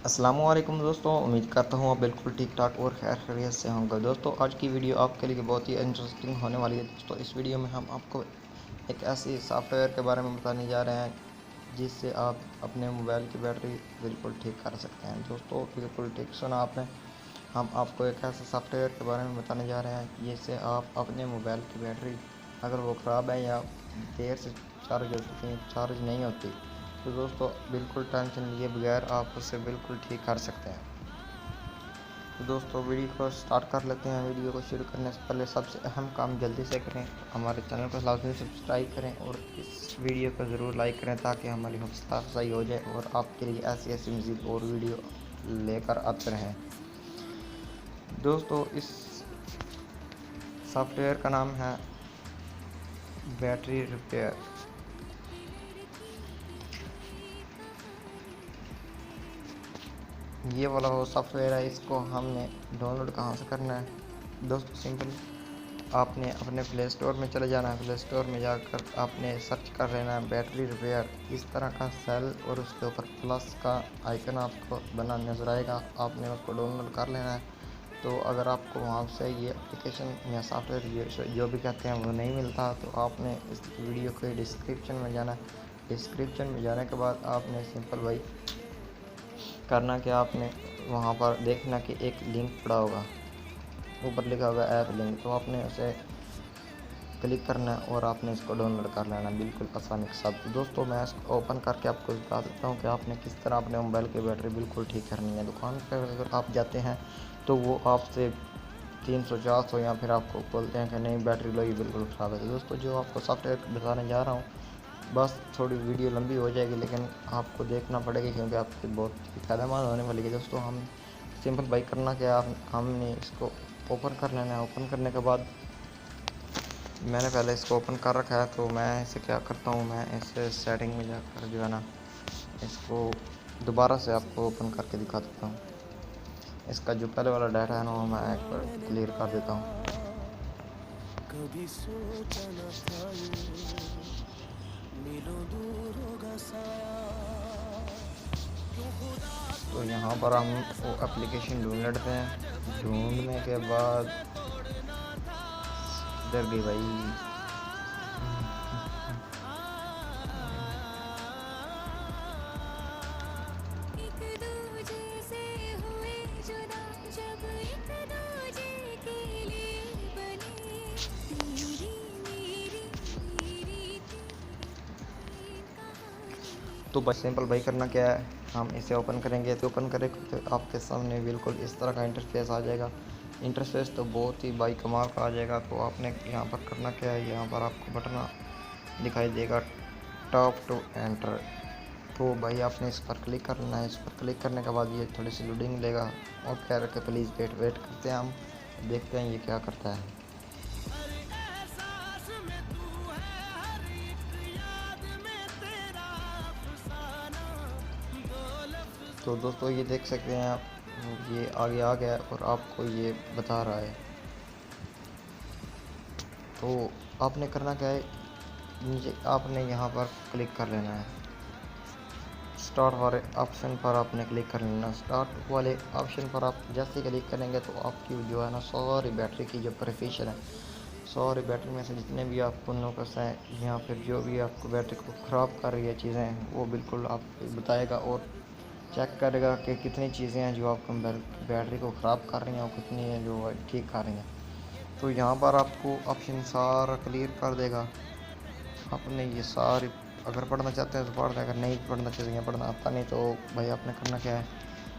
अस्सलामुअलैकुम दोस्तों, उम्मीद करता हूँ आप बिल्कुल ठीक ठाक और खैर खैरियत से होंगे। दोस्तों आज की वीडियो आपके लिए बहुत ही इंटरेस्टिंग होने वाली है। दोस्तों इस वीडियो में हम आपको एक ऐसी सॉफ्टवेयर के बारे में बताने जा रहे हैं जिससे आप अपने मोबाइल की बैटरी बिल्कुल ठीक कर सकते हैं। दोस्तों बिल्कुल ठीक सुना आपने, हम आपको एक ऐसे सॉफ्टवेयर के बारे में बताने जा रहे हैं जिससे आप अपने मोबाइल की बैटरी अगर वो ख़राब है या देर से चार्ज नहीं होती, तो दोस्तों बिल्कुल टेंशन लिए बगैर आप उसे बिल्कुल ठीक कर सकते हैं। तो दोस्तों वीडियो को स्टार्ट कर लेते हैं। वीडियो को शुरू करने से पहले सबसे अहम काम जल्दी से करें, हमारे चैनल को लाजमी सब्सक्राइब करें और इस वीडियो को ज़रूर लाइक करें ताकि हमारी हौसला अफजाई हो जाए और आपके लिए ऐसी ऐसी मज़ीद और वीडियो लेकर आते रहें। दोस्तों इस सॉफ्टवेयर का नाम है बैटरी रिपेयर। ये वाला वो सॉफ्टवेयर है, इसको हमने डाउनलोड कहाँ से करना है दोस्तों? सिंपल, आपने अपने प्ले स्टोर में चले जाना है। प्ले स्टोर में जाकर आपने सर्च कर लेना है बैटरी रिपेयर। इस तरह का सेल और उसके ऊपर प्लस का आइकन आपको बना नज़र आएगा, आपने उसको डाउनलोड कर लेना है। तो अगर आपको वहाँ से ये एप्लीकेशन या सॉफ्टवेयर जो भी कहते हैं वो नहीं मिलता, तो आपने इस वीडियो के डिस्क्रिप्शन में जाना है। डिस्क्रिप्शन में जाने के बाद आपने सिंपल भाई करना कि आपने वहाँ पर देखना कि एक लिंक पड़ा होगा, ऊपर लिखा होगा ऐप लिंक, तो आपने उसे क्लिक करना है और आपने इसको डाउनलोड कर लेना है बिल्कुल आसानी के साथ। तो दोस्तों मैं इसको ओपन करके आपको बता देता हूँ कि आपने किस तरह अपने मोबाइल की बैटरी बिल्कुल ठीक करनी है। दुकान पर अगर आप जाते हैं तो वो आपसे 300-400 या फिर आपको बोलते हैं कि नहीं बैटरी लो, ये बिल्कुल ख़राब है। तो दोस्तों जो आपको सॉफ्टवेयर बताने जा रहा हूँ, बस थोड़ी वीडियो लंबी हो जाएगी लेकिन आपको देखना पड़ेगा क्योंकि आपकी बहुत फ़ायदेमंद होने वाली है। दोस्तों हम सिंपल बाई करना क्या, हमने इसको ओपन कर लेना है। ओपन करने के बाद मैंने पहले इसको ओपन कर रखा है, तो मैं इसे क्या करता हूँ, मैं इसे सेटिंग में जाकर जो है ना इसको दोबारा से आपको ओपन करके दिखा देता हूँ। इसका जो पहले वाला डाटा है ना वो मैं एक बार क्लियर कर देता हूँ। कभी सोचा न था ये मिलो दूर होगा तो यहाँ पर हम वो एप्लीकेशन ढूंढ लेते हैं। ढूंढने के बाद डर गई भाई। तो बस सिंपल भाई करना क्या है, हम इसे ओपन करेंगे। तो ओपन करें तो आपके सामने बिल्कुल इस तरह का इंटरफेस आ जाएगा। इंटरफेस तो बहुत ही भाई कमाल का आ जाएगा। तो आपने यहाँ पर करना क्या है, यहाँ पर आपको बटन दिखाई देगा टॉप टू एंटर। तो भाई आपने इस पर क्लिक करना है। इस पर क्लिक करने के बाद ये थोड़ी सी लोडिंग लेगा और कह रहे प्लीज़ वेट करते हैं, हम देखते हैं ये क्या करता है। तो दोस्तों ये देख सकते हैं आप, ये आगे आ गया और आपको ये बता रहा है। तो आपने करना क्या है, नीचे आपने यहाँ पर क्लिक कर लेना है। स्टार्ट वाले ऑप्शन पर आपने क्लिक कर लेना। स्टार्ट वाले ऑप्शन पर आप जैसे क्लिक करेंगे तो आपकी जो है ना सारी बैटरी की जो प्रेफिशन है, सारी बैटरी में से जितने भी आपको नुकस हैं या फिर जो भी आपको बैटरी को ख़राब कर रही है चीज़ें, वो बिल्कुल आपको बताएगा और चेक करेगा कि कितनी चीज़ें हैं जो आपको बैटरी को ख़राब कर रही हैं और कितनी हैं जो ठीक कर रही हैं। तो यहाँ पर आपको ऑप्शन सारा क्लियर कर देगा। आपने ये सारी अगर पढ़ना चाहते हैं तो पढ़ लें, अगर नहीं पढ़ना चाहते हैं, पढ़ना आता नहीं, तो भाई आपने करना क्या है,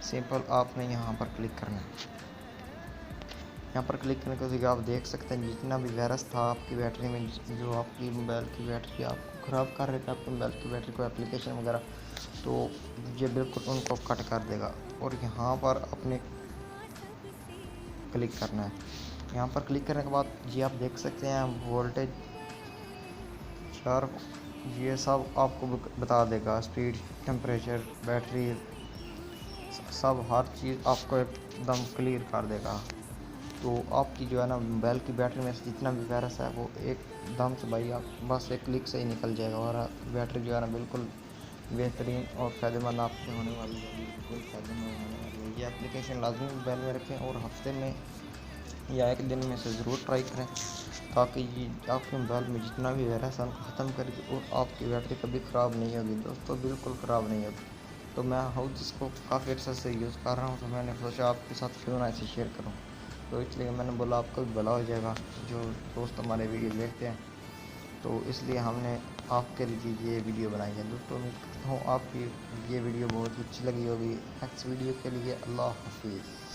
सिंपल आपने यहाँ पर क्लिक करना है। यहाँ पर क्लिक करने के बाद आप देख सकते हैं जितना भी वायरस था आपकी बैटरी में, जो आपकी मोबाइल की बैटरी आपको ख़राब कर रहे थे, आपकी मोबाइल की बैटरी को एप्लीकेशन वगैरह, तो ये बिल्कुल उनको कट कर देगा। और यहाँ पर अपने क्लिक करना है। यहाँ पर क्लिक करने के बाद ये आप देख सकते हैं वोल्टेज चार, ये सब आपको बता देगा, स्पीड, टेम्परेचर, बैटरी, सब हर चीज़ आपको एकदम क्लियर कर देगा। तो आपकी जो है ना मोबाइल की बैटरी में से जितना भी वायरस है वो एकदम से भाई आप बस एक क्लिक से ही निकल जाएगा और बैटरी जो है ना बिल्कुल बेहतरीन और फ़ायदेमंद आपके होने वाली है, बिल्कुल फ़ायदेमंद होने वाली है। ये एप्लीकेशन लाजमी मोबाइल में रखें और हफ्ते में या एक दिन में से ज़रूर ट्राई करें, ताकि ये आपके मोबाइल में जितना भी वायरस है उनको ख़त्म करके और आपकी बैटरी कभी ख़राब नहीं होगी दोस्तों, बिल्कुल ख़राब नहीं होगी। तो मैं खुद इसको काफ़ी अर्से से यूज़ कर रहा हूँ, तो मैंने सोचा आपके साथ क्यों ना इसे शेयर करूँ, तो इसलिए मैंने बोला आपका भी भला हो जाएगा जो दोस्त हमारे वीडियो देखते हैं, तो इसलिए हमने आपके लिए ये वीडियो बनाई है दोस्तों। उम्मीद करता हूँ आपकी ये वीडियो बहुत ही अच्छी लगी होगी। नेक्स्ट वीडियो के लिए अल्लाह हाफिज़।